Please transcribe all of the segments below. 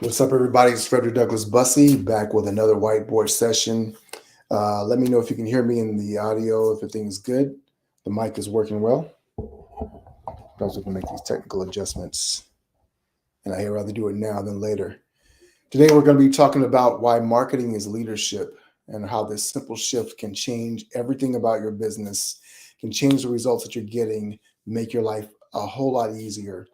What's up, everybody? It's Frederick Douglass Bussey back with another whiteboard session. Let me know if you can hear me in the audio, if everything's good. The mic is working well. Sometimes we can make these technical adjustments, and I rather do it now than later. Today, we're going to be talking about why marketing is leadership and how this simple shift can change everything about your business, can change the results that you're getting, make your life a whole lot easier,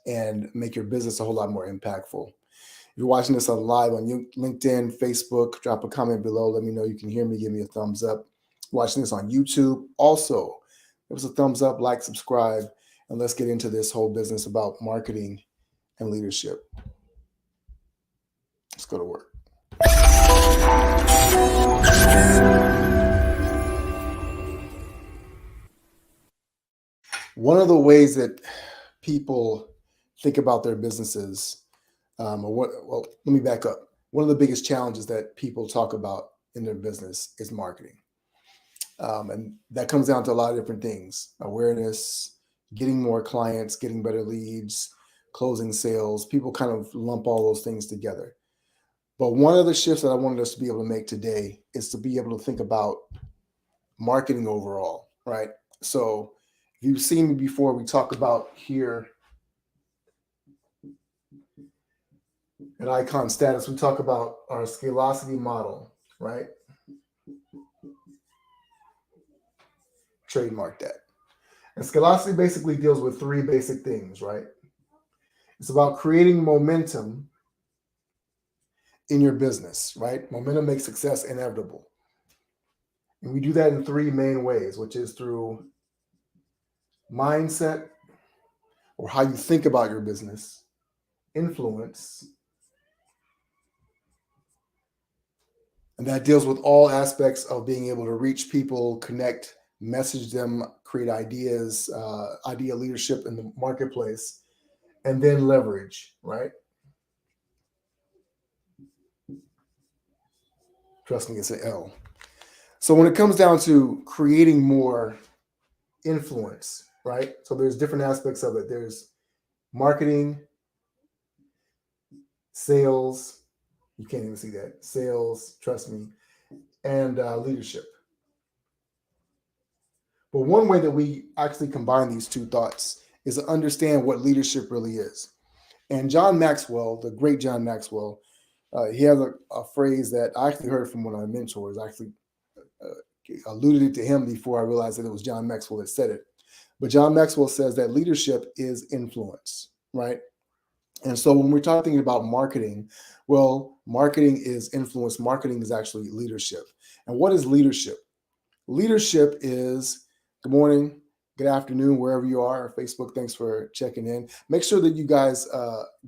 and make your business a whole lot more impactful. If you're watching this on live on LinkedIn, Facebook, drop a comment below. Let me know you can hear me. Give me a thumbs up. Watching this on YouTube, also give us a thumbs up, like, subscribe, and let's get into this whole business about marketing and leadership. Let's go to work. One of the ways that people think about their businesses, well, let me back up. One of the biggest challenges that people talk about in their business is marketing. And that comes down to a lot of different things: awareness, getting more clients, getting better leads, closing sales. People kind of lump all those things together. But one of the shifts that I wanted us to be able to make today is to be able to think about marketing overall, right? So if you've seen me before, we talk about here at Icon Status, we talk about our Scalosity model, right? Trademark that. And Scalosity basically deals with three basic things, right? It's about creating momentum in your business, right? Momentum makes success inevitable. And we do that in three main ways, which is through mindset, or how you think about your business, influence, and that deals with all aspects of being able to reach people, connect, message them, create ideas, idea leadership in the marketplace, and then leverage, right? Trust me, it's an L. So when it comes down to creating more influence, right? So there's different aspects of it. There's marketing, sales. You can't even see that. Sales, trust me, and leadership. But one way that we actually combine these two thoughts is to understand what leadership really is. And John Maxwell, the great John Maxwell, he has a phrase that I actually heard from one of my mentors. I actually alluded it to him before I realized that it was John Maxwell that said it. But John Maxwell says that leadership is influence, right? And so when we're talking about marketing, well, marketing is influence. Marketing is actually leadership. And what is leadership? Leadership is, good morning, good afternoon, wherever you are. Facebook, thanks for checking in. Make sure that you guys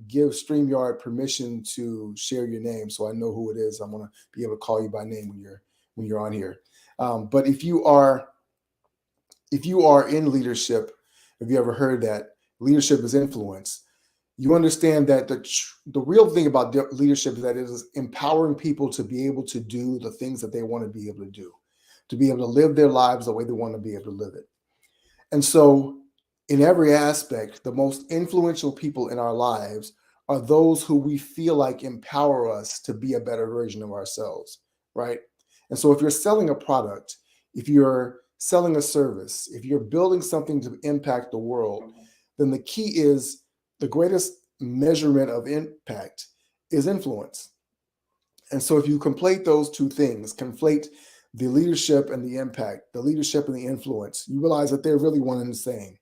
give StreamYard permission to share your name so I know who it is. I'm going to be able to call you by name when you're on here. But if you are in leadership, have you ever heard that leadership is influence? You understand that the real thing about leadership is that it is empowering people to be able to do the things that they want to be able to do, to be able to live their lives the way they want to be able to live it. And so, in every aspect, the most influential people in our lives are those who we feel like empower us to be a better version of ourselves, right? And so, if you're selling a product, if you're selling a service, if you're building something to impact the world, then the key is the greatest measurement of impact is influence. And so if you conflate those two things, conflate the leadership and the impact, the leadership and the influence, you realize that they're really one and the same.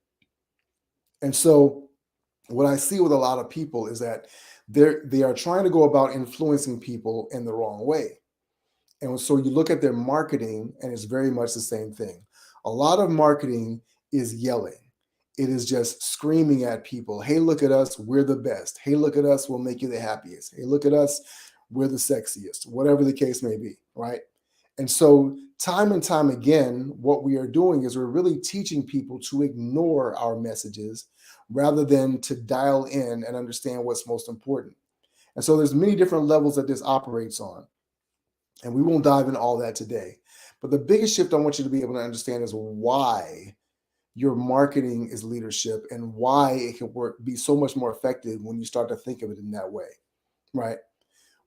And so what I see with a lot of people is that they are trying to go about influencing people in the wrong way. And so you look at their marketing and it's very much the same thing. A lot of marketing is yelling. It is just screaming at people. Hey, look at us. We're the best. Hey, look at us. We'll make you the happiest. Hey, look at us. We're the sexiest, whatever the case may be. Right. And so time and time again, what we are doing is we're really teaching people to ignore our messages rather than to dial in and understand what's most important. And so there's many different levels that this operates on. And we won't dive into all that today. But the biggest shift I want you to be able to understand is why your marketing is leadership and why it can be so much more effective when you start to think of it in that way. right?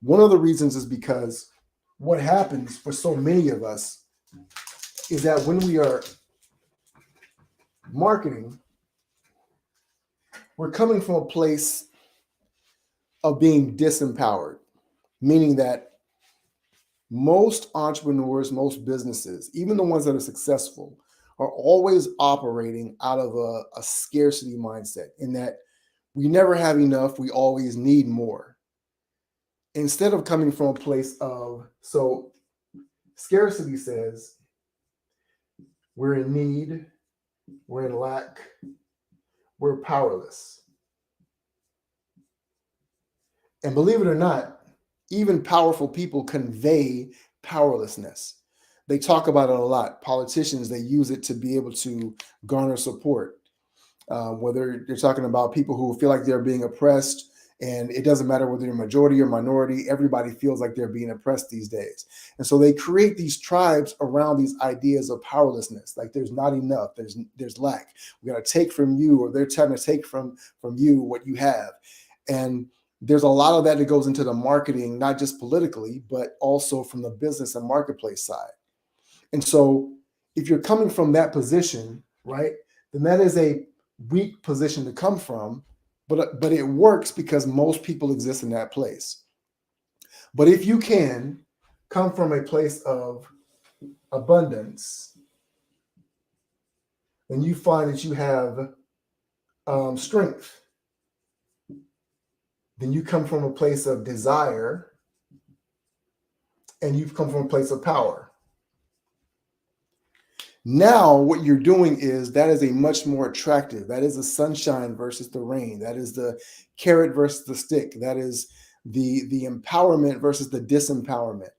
One of the reasons is because what happens for so many of us is that when we are marketing, we're coming from a place of being disempowered, meaning that most entrepreneurs, most businesses, even the ones that are successful, are always operating out of a scarcity mindset, in that we never have enough, we always need more. Instead of coming from a place of, so scarcity says we're in need, we're in lack, we're powerless. And believe it or not, even powerful people convey powerlessness. They talk about it a lot. Politicians, they use it to be able to garner support. Whether you're talking about people who feel like they're being oppressed, and it doesn't matter whether you're majority or minority, everybody feels like they're being oppressed these days. And so they create these tribes around these ideas of powerlessness. Like there's not enough, there's lack. We got to take from you, or they're trying to take from you what you have. And there's a lot of that goes into the marketing, not just politically, but also from the business and marketplace side. And so if you're coming from that position, right, then that is a weak position to come from, but it works because most people exist in that place. But if you can come from a place of abundance, then you find that you have strength. Then you come from a place of desire, and you've come from a place of power. Now, what you're doing is that is a much more attractive. That is the sunshine versus the rain. That is the carrot versus the stick. That is the empowerment versus the disempowerment.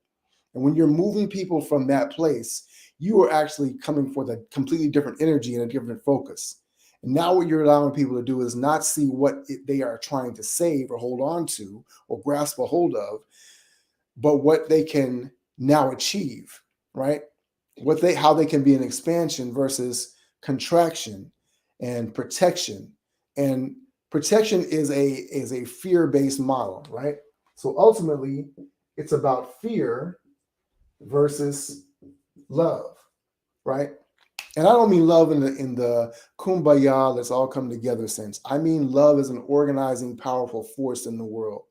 And when you're moving people from that place, you are actually coming for the completely different energy and a different focus. And now what you're allowing people to do is not see what they are trying to save or hold on to or grasp a hold of, but what they can now achieve, right? How they can be an expansion versus contraction and protection. And protection is a fear-based model, right? So ultimately, it's about fear versus love, right? And I don't mean love in the kumbaya, let's all come together sense. I mean love as an organizing, powerful force in the world.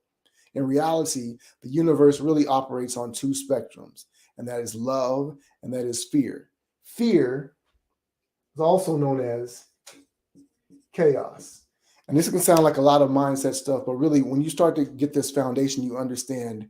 In reality, the universe really operates on two spectrums, and that is love and that is fear. Fear is also known as chaos. And this can sound like a lot of mindset stuff, but really, when you start to get this foundation, you understand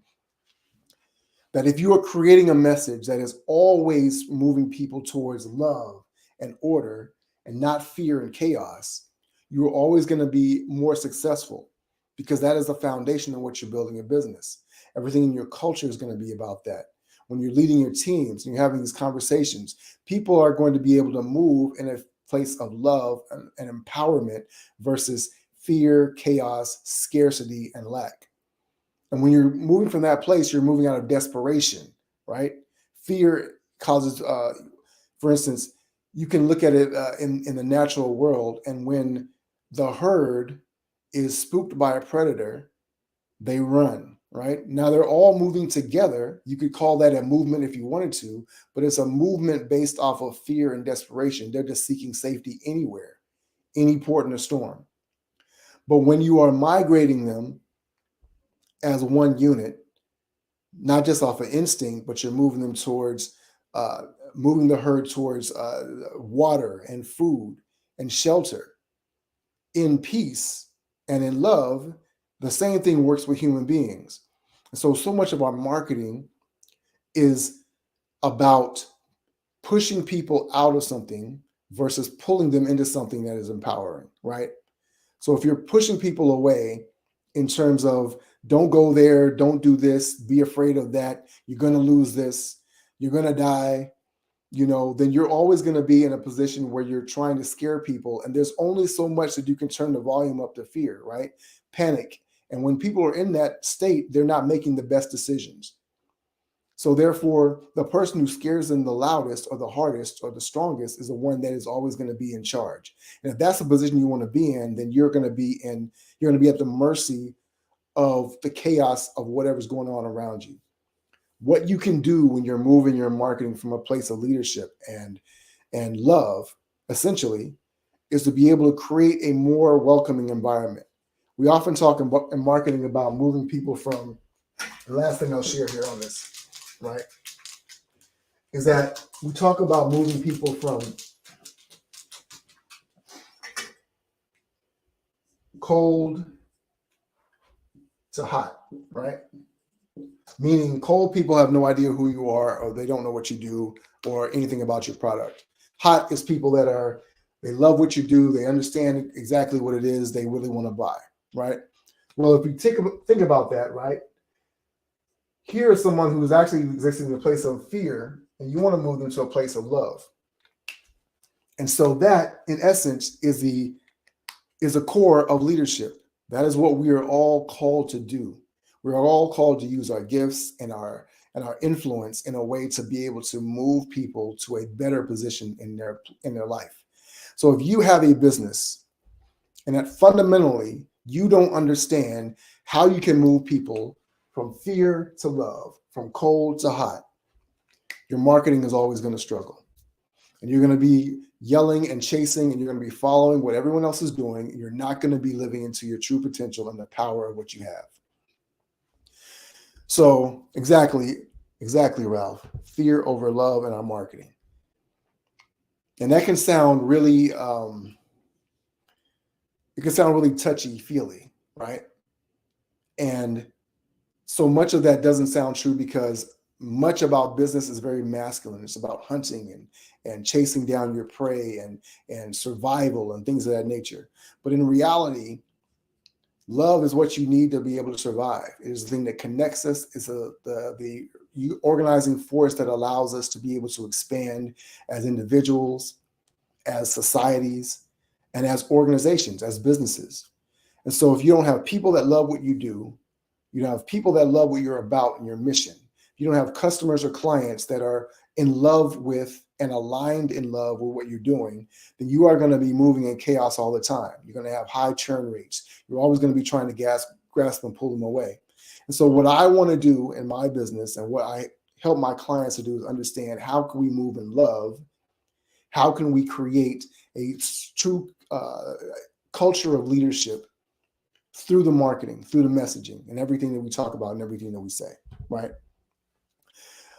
that if you are creating a message that is always moving people towards love and order and not fear and chaos, you're always going to be more successful, because that is the foundation of what you're building a business. Everything in your culture is going to be about that. When you're leading your teams and you're having these conversations, people are going to be able to move in a place of love and empowerment versus fear, chaos, scarcity, and lack. And when you're moving from that place, you're moving out of desperation, right? Fear causes, for instance, you can look at it in the natural world, and when the herd is spooked by a predator, they run, right? Now they're all moving together. You could call that a movement if you wanted to, but it's a movement based off of fear and desperation. They're just seeking safety anywhere, any port in a storm. But when you are migrating them as one unit, not just off of instinct, but you're moving them towards, moving the herd towards water and food and shelter in peace and in love, the same thing works with human beings. And so much of our marketing is about pushing people out of something versus pulling them into something that is empowering, right? So if you're pushing people away in terms of don't go there, don't do this, be afraid of that, you're going to lose this, you're going to die, then you're always going to be in a position where you're trying to scare people. And there's only so much that you can turn the volume up to fear, right? Panic. And when people are in that state, they're not making the best decisions. So therefore, the person who scares them the loudest or the hardest or the strongest is the one that is always going to be in charge. And if that's the position you want to be in, then you're going to be at the mercy of the chaos of whatever's going on around you. What you can do when you're moving your marketing from a place of leadership and love, essentially, is to be able to create a more welcoming environment. We often talk in marketing about moving people from, the last thing I'll share here on this, right, is that we talk about moving people from cold to hot, right? Meaning cold people have no idea who you are, or they don't know what you do or anything about your product. Hot is people that they love what you do, they understand exactly what it is they really want to buy, right? Well, if you think about that, right? Here is someone who is actually existing in a place of fear, and you want to move them to a place of love. And so that, in essence, is a core of leadership. That is what we are all called to do. We are all called to use our gifts and our influence in a way to be able to move people to a better position in their life. So if you have a business and that fundamentally you don't understand how you can move people from fear to love, from cold to hot, your marketing is always going to struggle. And you're going to be yelling and chasing, and you're going to be following what everyone else is doing. And you're not going to be living into your true potential and the power of what you have. So exactly, Ralph. Fear over love in our marketing. And that can sound really, touchy-feely, right? And so much of that doesn't sound true because much about business is very masculine. It's about hunting and chasing down your prey and survival and things of that nature. But in reality, love is what you need to be able to survive. It is the thing that connects us. It's the organizing force that allows us to be able to expand as individuals, as societies, and as organizations, as businesses. And so if you don't have people that love what you do, you don't have people that love what you're about and your mission, you don't have customers or clients that are in love with and aligned in love with what you're doing, then you are going to be moving in chaos all the time. You're going to have high churn rates. You're always going to be trying to grasp and pull them away. And so what I want to do in my business and what I help my clients to do is understand, how can we move in love? How can we create a true culture of leadership through the marketing, through the messaging, and everything that we talk about and everything that we say, right?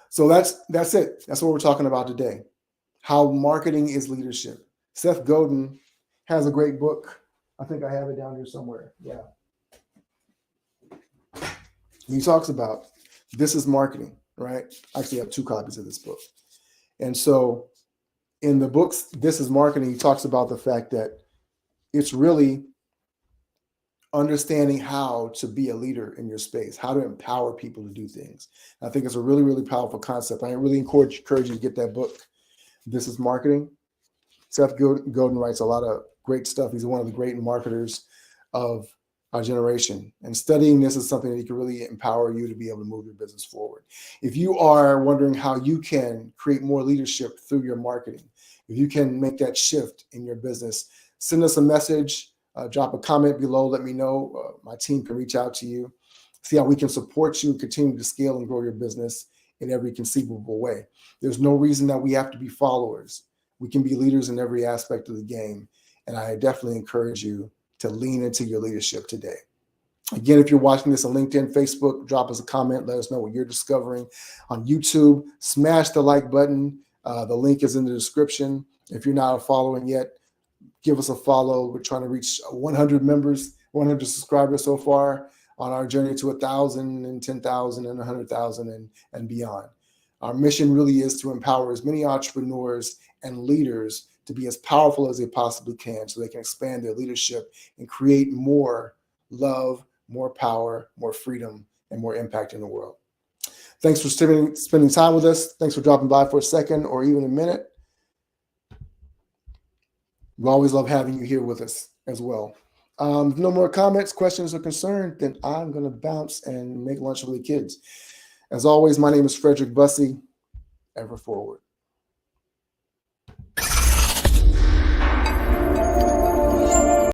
So that's it. That's what we're talking about today. How marketing is leadership. Seth Godin has a great book. I think I have it down here somewhere. Yeah. He talks about this is marketing, right? I actually have 2 copies of this book. And so in the books, This is Marketing, he talks about the fact that it's really understanding how to be a leader in your space, how to empower people to do things. I think it's a really, really powerful concept. I really encourage you to get that book. This is Marketing. Seth Godin writes a lot of great stuff. He's one of the great marketers of our generation. And studying this is something that can really empower you to be able to move your business forward. If you are wondering how you can create more leadership through your marketing, if you can make that shift in your business, send us a message. Drop a comment below. Let me know. My team can reach out to you, see how we can support you and continue to scale and grow your business in every conceivable way. There's no reason that we have to be followers. We can be leaders in every aspect of the game. And I definitely encourage you to lean into your leadership today. Again, if you're watching this on LinkedIn, Facebook, drop us a comment. Let us know what you're discovering. On YouTube, smash the like button. The link is in the description. If you're not following yet, give us a follow. We're trying to reach 100 members, 100 subscribers so far on our journey to 1,000 and 10,000 and 100,000 and beyond. Our mission really is to empower as many entrepreneurs and leaders to be as powerful as they possibly can so they can expand their leadership and create more love, more power, more freedom, and more impact in the world. Thanks for spending time with us. Thanks for dropping by for a second or even a minute. We always love having you here with us as well. If no more comments, questions, or concerns, then I'm going to bounce and make lunch with the kids. As always, my name is Frederick Bussey. Ever forward.